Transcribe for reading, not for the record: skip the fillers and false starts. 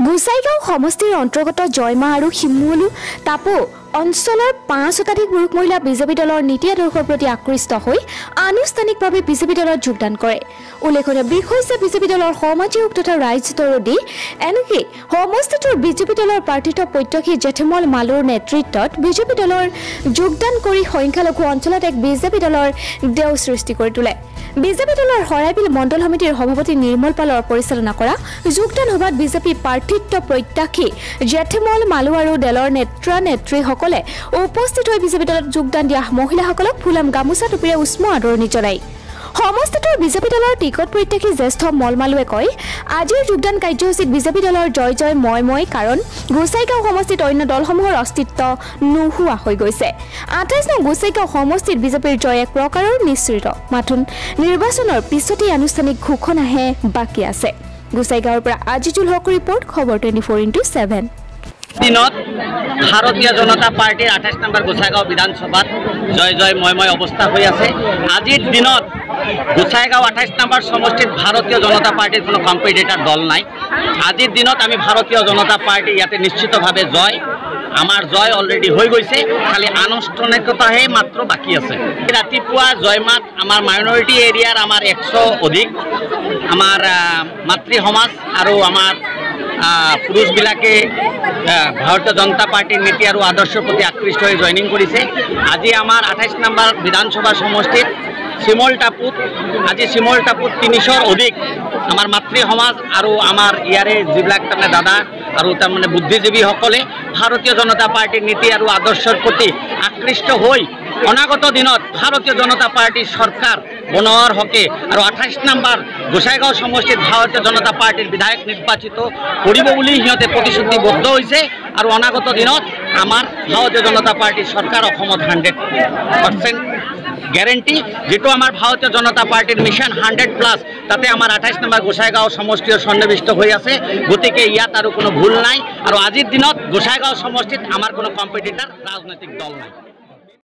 গোসাইগাঁও সমষ্টিৰ অন্তৰ্গত জয়মা আৰু শিমুলু তাপো অঞ্চলৰ 5 শতাধিক পুৰুষ মহিলা বিজেপি দলৰ নীতি আদৰ্শৰ প্ৰতি আকৃষ্ট হৈ আনুষ্ঠানিকভাৱে বিজেপি দলত যোগদান কৰে। উল্লেখনীয় বিষয় হৈছে বিজেপি দলৰ সমাজিক তথা ৰাজনীতি এনেকৈ সমষ্টিটোৰ বিজেপি দলৰ প্ৰাৰ্থিত প্ৰত্যক্ষী জেঠমল মালুৰ নেতৃত্বত বিজেপি দলৰ যোগদান কৰি সংখ্যালঘু অঞ্চলত এক বিজেপি দলৰ দেও সৃষ্টি কৰি তোলে। বিজেপি দলৰ হৰাইবিল মণ্ডল সমিতিৰ সভাপতি নিৰ্মল পালৰ পৰিচালনা কৰা যোগদান সভাত বিজেপি প্ৰাৰ্থিত্ব প্ৰত্যাশী জেঠমল মালু আৰু দলৰ নেত্ৰীসকলে উপস্থিত হৈ বিজেপি দলত যোগদান দিয়া মহিলাসকলক ফুলাম গামোচা টুপিৰে উষ্ম আদৰণি জনায়। সমষ্টিটোৰ বিজেপি দলৰ টিকট প্ৰত্যাশী জ্যেষ্ঠ মলমালুৱে কয়, আজিৰ যোগদান কাৰ্যসূচীত বিজেপি দলৰ জয় জয় মই কাৰণ গোসাইগাঁও সমষ্টিত অন্য দলসমূহৰ অস্তিত্ব নোহোৱা হৈ গৈছে। 28 নং গোসাইগাঁও সমষ্টিত বিজেপিৰ জয় এক প্ৰকাৰৰ নিশ্চিত, মাথো নিৰ্বাচনৰ পিছতেই আনুষ্ঠানিক ঘোষণাহে বাকী আছে। গোসাইগাঁৱৰ পৰা আজিজুল হক ৰিপৰ্ট, খবৰ 24x7। দিনত ভাৰতীয় জনতা পাৰ্টিৰ 28 নম্বৰ গোসাইগাঁও বিধানসভাত জয় জয় মই অৱস্থা হৈ আছে। আজিৰ দিনত গোসাইগাঁও 28 নম্বৰ সমষ্টিত ভাৰতীয় জনতা পাৰ্টিৰ কোনো কম্পিটিটৰ দল নাই। আজিৰ দিনত আমি ভাৰতীয় জনতা পাৰ্টি ইয়াতে নিশ্চিতভাৱে জয়, আমাৰ জয় অলৰেডি হৈ গৈছে, খালি আনুষ্ঠানিকতাহে মাত্ৰ বাকী আছে। ৰাতিপুৱা জয়মাত আমাৰ মাইনৰিটি এৰিয়াৰ আমাৰ 100 অধিক আমাৰ মাতৃ সমাজ আৰু আমাৰ পুৰুষবিলাকে ভাৰতীয় জনতা পাৰ্টিৰ নীতি আৰু আদৰ্শৰ প্ৰতি আকৃষ্ট হৈ জইনিং কৰিছে। আজি আমাৰ 28 নম্বৰ বিধানসভা সমষ্টিত চিমল টাপুত 300ৰ অধিক আমাৰ মাতৃ সমাজ আৰু আমাৰ ইয়াৰে যিবিলাক তাৰমানে দাদা আৰু তাৰমানে বুদ্ধিজীৱীসকলে ভাৰতীয় জনতা পাৰ্টিৰ নীতি আৰু আদৰ্শৰ প্ৰতি আকৃষ্ট হৈ অনাগত দিনত ভাৰতীয় জনতা পাৰ্টিৰ চৰকাৰ বনোৱাৰ হকে আৰু 28 নম্বৰ গোসাইগাঁও সমষ্টিত ভাৰতীয় জনতা পাৰ্টিৰ বিধায়ক নিৰ্বাচিত কৰিব বুলি সিহঁতে প্ৰতিশ্ৰুতিবদ্ধ হৈছে। আৰু অনাগত দিনত আমাৰ ভাৰতীয় জনতা পাৰ্টিৰ চৰকাৰ অসমত 100% গ্যাৰেণ্টি, যেটো আমাৰ ভাৰতীয় জনতা পাৰ্টিৰ মিছন 100+, তাতে আমাৰ 28 নম্বৰ গোসাইগাঁও সমষ্টিৰ সন্নিৱিষ্ট হৈ আছে। গতিকে ইয়াত আৰু কোনো ভুল নাই আৰু আজিৰ দিনত গোসাইগাঁও সমষ্টিত আমাৰ কোনো কম্পিটিটৰ ৰাজনৈতিক দল নাই।